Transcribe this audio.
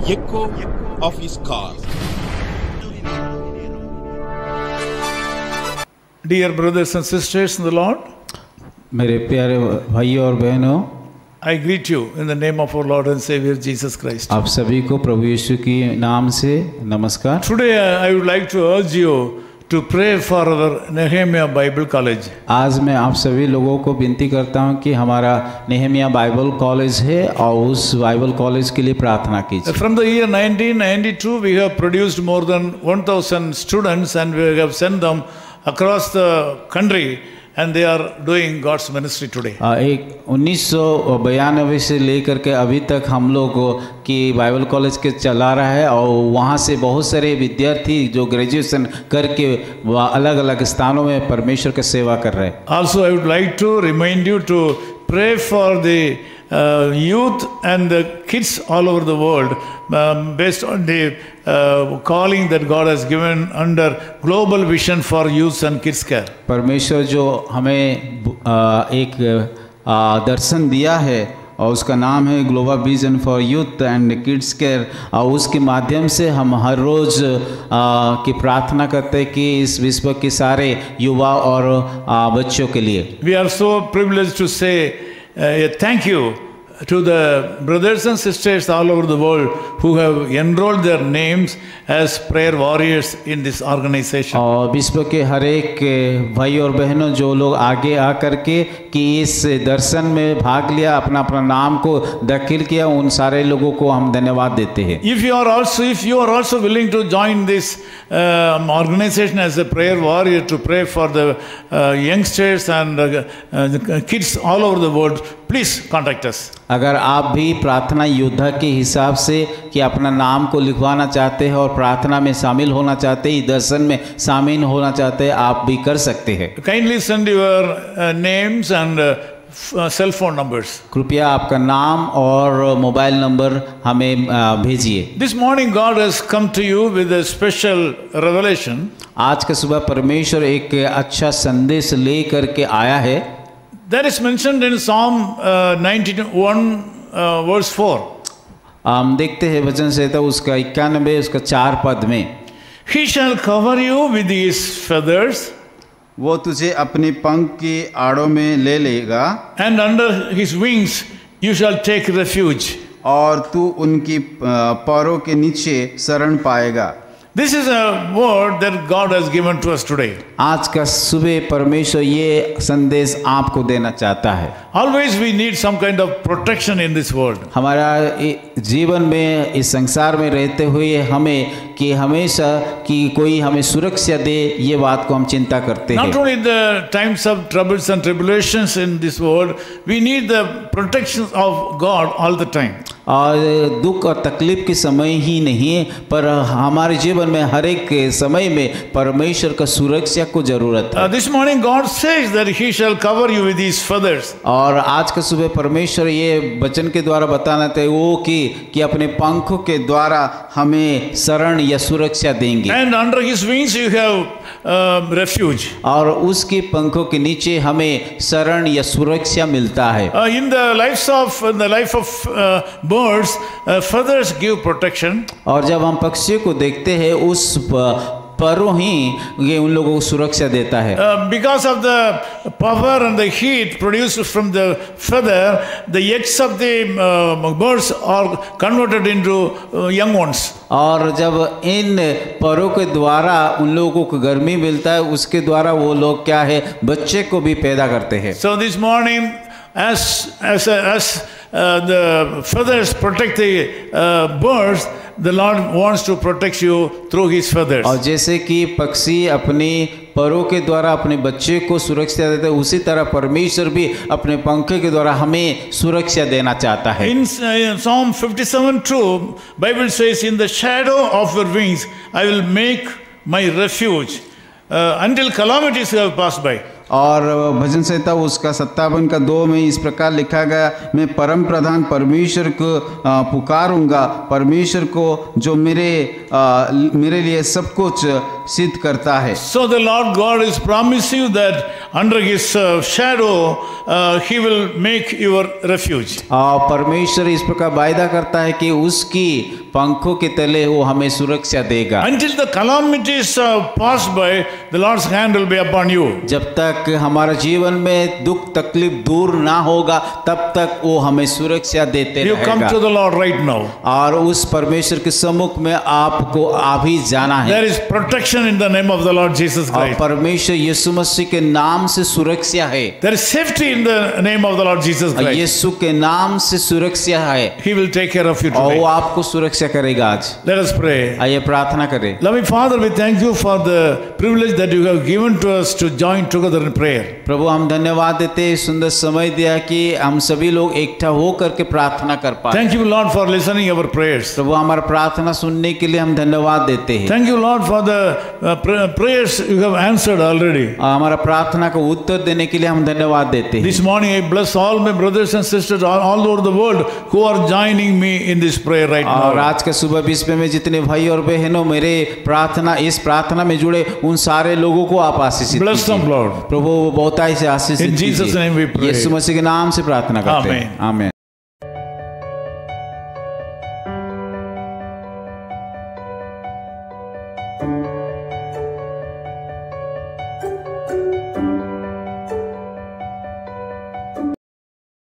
echo of his call. Dear brothers and sisters in the Lord, मेरे प्यारे भाइयों और बहनों, I greet you in the name of our Lord and Savior Jesus Christ. आप सभी को प्रभु यीशु की नाम से नमस्कार। Today I would like to urge you to pray for our Nehemiah Bible College. आज मैं आप सभी लोगों को विनती करता हूं कि हमारा नेहमिया बाइबल कॉलेज है और उस बाइबल कॉलेज के लिए प्रार्थना कीजिए। From the year 1992 we have produced more than 1000 students and we have sent them across the country and they are doing God's ministry today. एक 1992 से लेकर के अभी तक हम लोग की बाइबल कॉलेज के चला रहा है और वहाँ से बहुत सारे विद्यार्थी जो ग्रेजुएशन करके अलग अलग स्थानों में परमेश्वर की सेवा कर रहे हैं। Also I would like to remind you to pray for the youth and the kids all over the world based on the calling that God has given under Global Vision for Youth and Kids Care. परमेश्वर जो हमें एक दर्शन दिया है और उसका नाम है global vision for youth and kids care और उसके माध्यम से हम हर रोज़ की प्रार्थना करते हैं कि इस विश्व के सारे युवा और बच्चों के लिए। We are so privileged to say thank you to the brothers and sisters all over the world who have enrolled their names as prayer warriors in this organization. और विश्व के हर एक भाई और बहनों जो लोग आगे आकर के कि इस दर्शन में भाग लिया, अपना अपना नाम को दाखिल किया, उन सारे लोगों को हम धन्यवाद देते हैं। If you are also willing to join this organization as a prayer warrior to pray for the youngsters and kids all over the world, please contact us. अगर आप भी प्रार्थना योद्धा के हिसाब से कि अपना नाम को लिखवाना चाहते हैं और प्रार्थना में शामिल होना चाहते हैं, दर्शन में शामिल होना चाहते हैं, आप भी कर सकते हैं। Kindly send your names and cell phone numbers. कृपया आपका नाम और मोबाइल नंबर हमें भेजिए। This morning God has come to you with a special revelation. आज के सुबह परमेश्वर एक अच्छा संदेश ले करके आया है। That is mentioned in Psalm 91 verse 4. हम देखते हैं वचन संहिता उसका 91 उसका 4 पद में, He shall cover you with his feathers, वो तुझे अपने पंख की आड़ों में ले लेगा and under his wings you shall take refuge. और तू उनकी पैरों के नीचे शरण पाएगा। This is a word that God has given to us today. आज का सुबह परमेश्वर ये संदेश आपको देना चाहता है। Always we need some kind of protection in this world. हमारा जीवन में इस संसार में रहते हुए हमें कि हमेशा कि कोई हमें सुरक्षा दे, ये बात को हम चिंता करते हैं। Not only in the times of troubles and tribulations in this world, we need the protection of God all the time. और दुख और तकलीफ के समय ही नहीं पर हमारे जीवन में हर एक समय में परमेश्वर का सुरक्षा को जरूरत है। This morning God says that He shall cover you with His feathers. और आज का सुबह परमेश्वर ये वचन के द्वारा बताना था वो कि अपने पंखों के द्वारा हमें शरण या सुरक्षा देंगे। And under His wings you have refuge. और उसके पंखों के नीचे हमें शरण या सुरक्षा मिलता है। In the life of birds, feathers give protection. और जब हम पक्षियों को देखते हैं उस परों ही ये उन लोगों को सुरक्षा देता है। Because of the power and the heat produced from the feather, the eggs of the birds are converted into young ones. और जब इन परों के द्वारा उन लोगों को गर्मी मिलता है उसके द्वारा वो लोग क्या है बच्चे को भी पैदा करते हैं। So this morning, as the feathers protect the birds, the Lord wants to protect you through His feathers. और जैसे कि पक्षी अपनी परों के द्वारा अपने बच्चे को सुरक्षा देते हैं उसी तरह परमेश्वर भी अपने पंखे के द्वारा हमें सुरक्षा देना चाहता है। In Psalm 57:2, Bible says, "In the shadow of your wings, I will make my refuge until calamities have passed by." और भजन संहिता उसका 57 का 2 में इस प्रकार लिखा गया, मैं परम प्रधान परमेश्वर को पुकारूंगा, परमेश्वर को जो मेरे लिए सब कुछ सिद्ध करता है। So the Lord God is promising you that under His shadow He will make your refuge. परमेश्वर इस प्रकार वायदा करता है कि उसकी पंखों के तले वो हमें सुरक्षा देगा। Until the calamities pass by, the Lord's hand will be upon you. जब तक हमारा जीवन में दुख तकलीफ दूर ना होगा तब तक वो हमें सुरक्षा देते You come रहेगा। to the Lord right now. और उस परमेश्वर के सम्मुख में आपको अभी जाना है। There is protection in the name of the Lord Jesus और Christ. परमेश्वर यीशु मसीह के नाम से सुरक्षा है। There is safety in the name of the Lord Jesus Christ. यीशु के नाम से सुरक्षा है He will take care of you और today. वो आपको सुरक्षा करेगा आज। Let us pray. आइए प्रार्थना करें। Loving Father, we thank you for the privilege that you have given to us to join together in prayer. प्रभु हम धन्यवाद देते हैं, सुंदर समय दिया कि हम सभी लोग इकट्ठा हो करके प्रार्थना कर पाए। Thank you, Lord, for listening our prayers. प्रभु हमारा प्रार्थना सुनने के लिए हम धन्यवाद देते हैं। Thank you, Lord, for the prayers you have answered already. हमारा प्रार्थना का उत्तर देने के लिए हम धन्यवाद देते हैं। This morning I bless all my brothers and sisters all over the world who are joining me in this prayer right और now. आज का सुबह विस्पे में जितने भाई और बहनों मेरे इस प्रार्थना में जुड़े उन सारे लोगों को आप आशीषित Bless them, कीजिए। Lord. प्रभु वो बहुताई से आशीषित In Jesus' कीजिए। name we pray. यीशु मसीह के नाम से प्रार्थना करते हैं। Amen. आमीन।